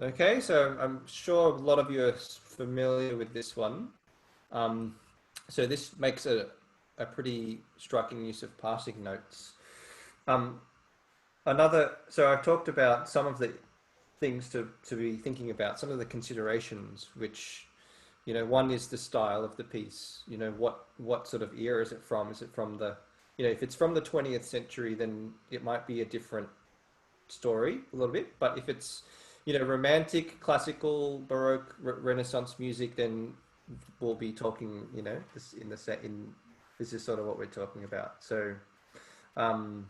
Okay, so I'm sure a lot of you are familiar with this one. Um, so this makes a pretty striking use of passing notes. Um, so I've talked about some of the things to be thinking about, some of the considerations, which, one is the style of the piece. What sort of era is it from? Is it from if it's from the 20th century, then it might be a different story a little bit. But if it's, romantic, classical, Baroque, Renaissance music, then we'll be talking, this is sort of what we're talking about. So, um,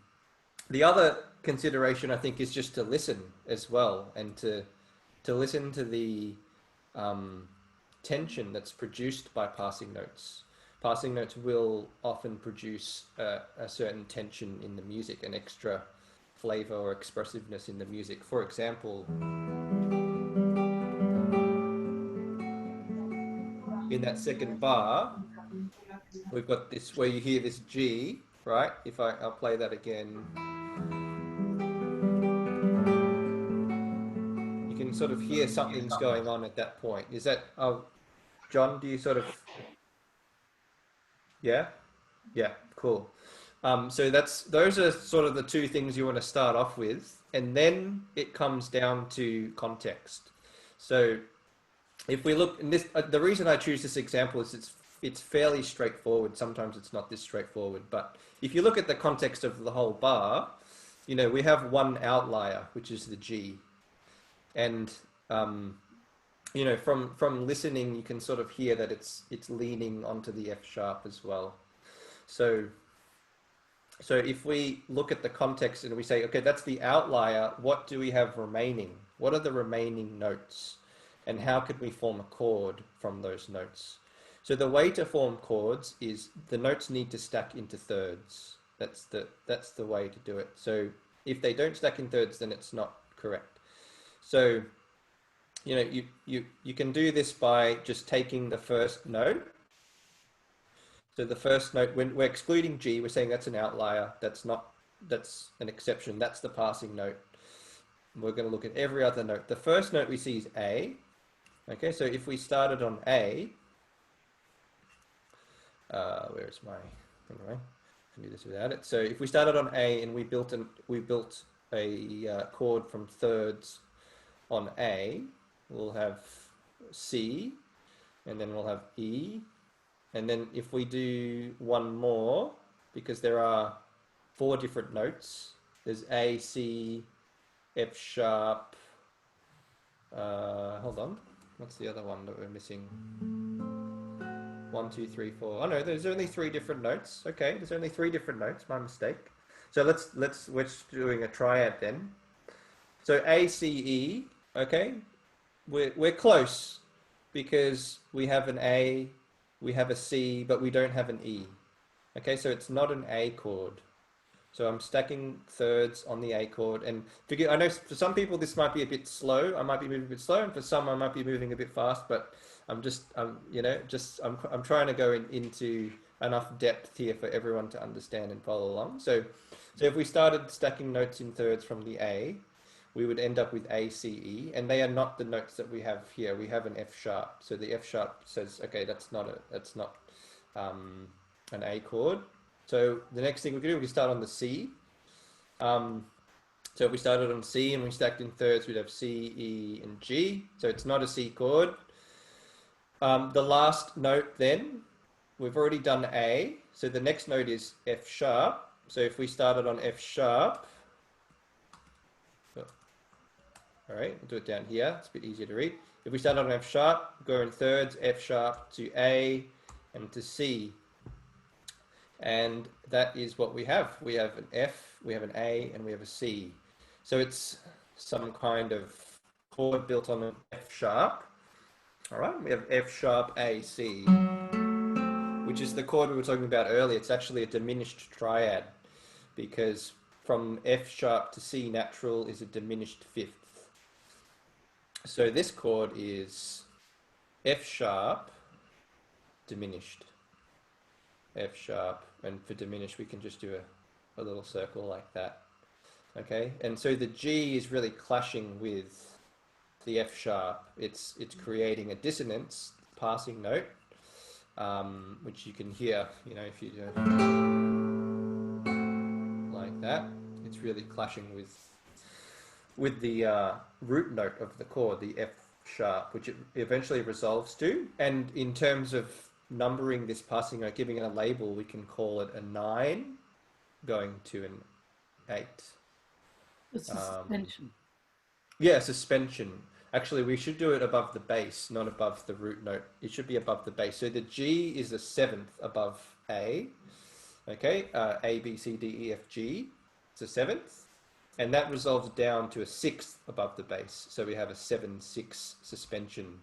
the other consideration, I think, is just to listen as well, and to listen to the um, tension that's produced by passing notes. Passing notes will often produce a certain tension in the music, an extra flavor or expressiveness in the music. For example, in that second bar, we've got this where you hear this G, right? I'll play that again. You can sort of hear something's going on at that point. Is that, John, do you sort of, yeah? Yeah, cool. So those are sort of the two things you want to start off with, and then it comes down to context. So if we look, and the reason I choose this example is it's fairly straightforward. Sometimes it's not this straightforward, but if you look at the context of the whole bar, we have one outlier, which is the G, and from listening, you can sort of hear that it's leaning onto the F sharp as well. So if we look at the context and we say, okay, that's the outlier, what do we have remaining? What are the remaining notes? And how could we form a chord from those notes? So the way to form chords is the notes need to stack into thirds. That's the way to do it. So if they don't stack in thirds, then it's not correct. So, you can do this by just taking the first note. So the first note, when we're excluding G, we're saying that's an outlier. That's an exception. That's the passing note. We're going to look at every other note. The first note we see is A. Okay, so if we started on A, where's my, anyway, I can do this without it. So if we started on A and we built a chord from thirds on A, we'll have C, and then we'll have E, and then if we do one more, because there are 4 different notes, there's A, C, F sharp, hold on, what's the other one that we're missing? 1, 2, 3, 4. Oh no, there's only 3 different notes. Okay, there's only 3 different notes, my mistake. So we're doing a triad then. So A, C, E, okay, we're close because we have an A, we have a C, but we don't have an E. Okay, so it's not an A chord. So I'm stacking thirds on the A chord, and I know for some people this might be a bit slow. I might be moving a bit slow, and for some I might be moving a bit fast. But I'm trying to go into enough depth here for everyone to understand and follow along. So if we started stacking notes in thirds from the A, we would end up with A, C, E, and they are not the notes that we have here. We have an F sharp. So the F sharp says, okay, that's not an A chord. So the next thing we can do, we can start on the C. So if we started on C and we stacked in thirds, we'd have C, E, and G. So it's not a C chord. The last note then, we've already done A. So the next note is F sharp. So if we started on F sharp, all right, we'll do it down here. It's a bit easier to read. If we start on F sharp, go in thirds, F sharp to A and to C. And that is what we have. We have an F, we have an A, and we have a C. So it's some kind of chord built on an F sharp. All right, we have F sharp, A, C, which is the chord we were talking about earlier. It's actually a diminished triad because from F sharp to C natural is a diminished fifth. So this chord is F sharp diminished. F sharp, and for diminished we can just do a little circle like that. Okay, and so the G is really clashing with the F sharp. It's creating a dissonance, passing note, which you can hear, you know, if you do like that. It's really clashing with the root note of the chord, the F sharp, which it eventually resolves to. And in terms of numbering this passing note, giving it a label, we can call it a 9 going to an 8. It's a suspension. Yeah, suspension. Actually, we should do it above the bass, not above the root note. It should be above the bass. So the G is a 7th above A. Okay, A, B, C, D, E, F, G. It's a 7th. And that resolves down to a 6th above the bass. So we have a 7-6 suspension.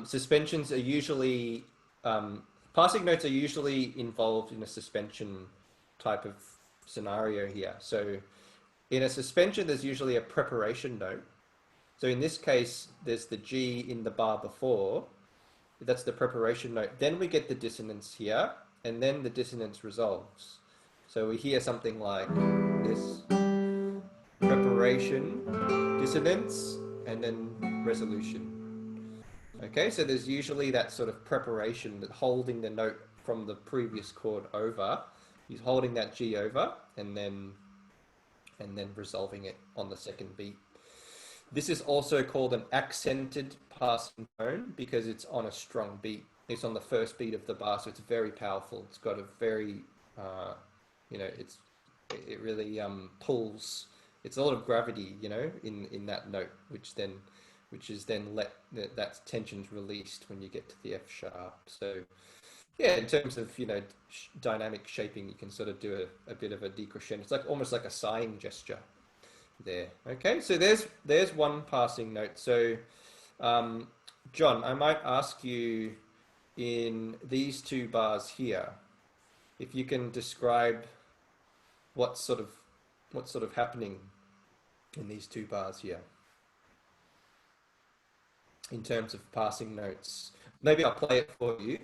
Suspensions are usually, passing notes are usually involved in a suspension type of scenario here. So in a suspension, there's usually a preparation note. So in this case, there's the G in the bar before. That's the preparation note. Then we get the dissonance here, and then the dissonance resolves. So we hear something like this: preparation, dissonance, and then resolution. Okay, so there's usually that sort of preparation, that holding the note from the previous chord over. He's holding that G over and then resolving it on the second beat. This is also called an accented passing tone because it's on a strong beat. It's on the first beat of the bar, so it's very powerful. It's got a very, you know, it really pulls. It's a lot of gravity, you know, in that note, which is then that tension's released when you get to the F sharp. So yeah, in terms of, you know, dynamic shaping, you can sort of do a bit of a decrescendo. It's like almost like a sighing gesture there. Okay, so there's one passing note. So John, I might ask you in these two bars here if you can describe what's sort of happening in these two bars here in terms of passing notes. Maybe I'll play it for you.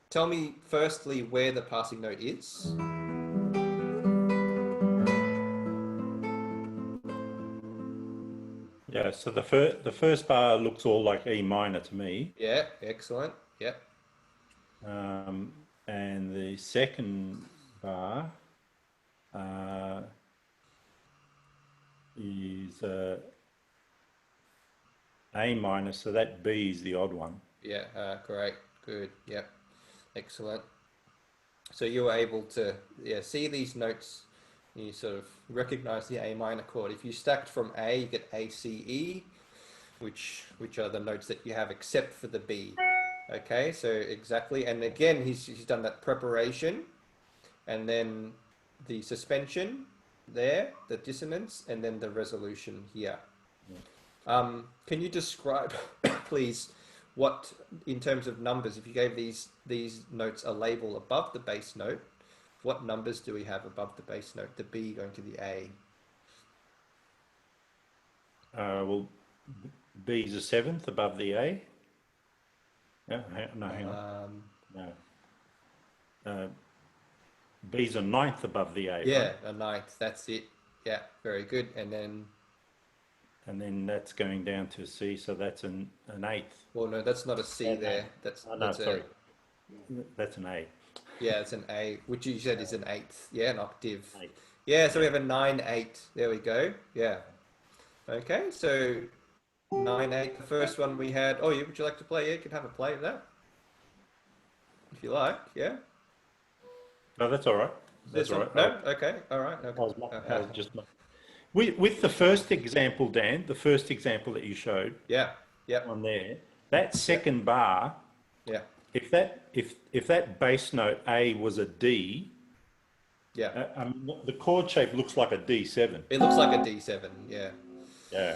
Tell me firstly where the passing note is. Yeah, so the first bar looks all like E minor to me. Yeah, excellent. Yep. And the second bar is A minor, so that B is the odd one. Yeah, great, good, yep, excellent. So you were able to see these notes, you sort of recognize the A minor chord. If you stacked from A, you get A, C, E, which are the notes that you have except for the B. Okay, so exactly, and again, he's done that preparation, and then the suspension there, the dissonance, and then the resolution here. Can you describe, please, what, in terms of numbers, if you gave these notes a label above the bass note, what numbers do we have above the bass note, the B going to the A? Well, B is a 7th above the A. Yeah, no, hang on. No. B's a 9th above the A. Yeah, right? a 9th, that's it. Yeah, very good. And then that's going down to C, so that's an 8th. Well, no, that's not a C there. That's sorry. That's an A. Yeah, it's an A, which you said is an 8th. Yeah, an octave. 8th. Yeah, so we have a 9-8. There we go. Yeah. Okay, so 9-8. The first one we had. Oh, would you like to play? Yeah, you can have a play of that if you like. Yeah. No, that's all right. That's all right. No. Okay. All right. Okay. I was just. With the first example, Dan, the first example that you showed, yeah, on there, that second bar, yeah, if that bass note A was a D, Yeah, the chord shape looks like a D7. it looks like a D7. Yeah, Yeah,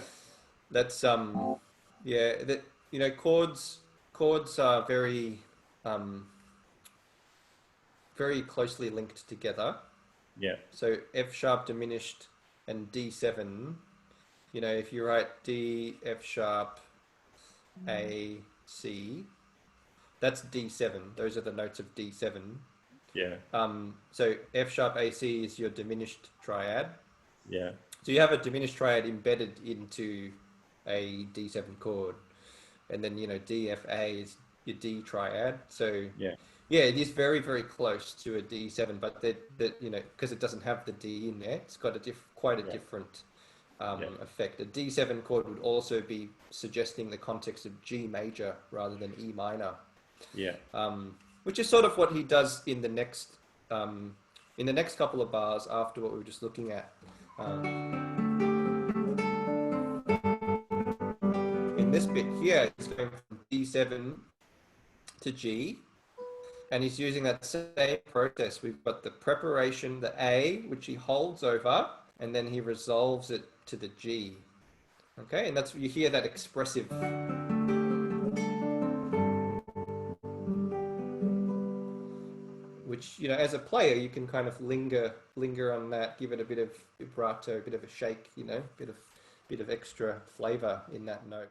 that's yeah. That chords are um, very closely linked together. yeah, So F sharp diminished and D7. If you write D, F sharp, A, C, that's D7. Those are the notes of D7. yeah, So F sharp AC is your diminished triad. yeah, So you have a diminished triad embedded into a D7 chord, and then DFA is your D triad. So yeah, yeah, it is very very close to a D7, but that because it doesn't have the D in there, it's got quite a yeah, different yeah, effect. A D7 chord would also be suggesting the context of G major rather than E minor, yeah, which is sort of what he does in the next couple of bars after what we were just looking at. In this bit here, he's going from D7 to G, and he's using that same process. We've got the preparation, the A, which he holds over, and then he resolves it to the G. Okay, and you hear that expressive, which as a player you can kind of linger on that, give it a bit of vibrato, a bit of a shake, bit of extra flavor in that note.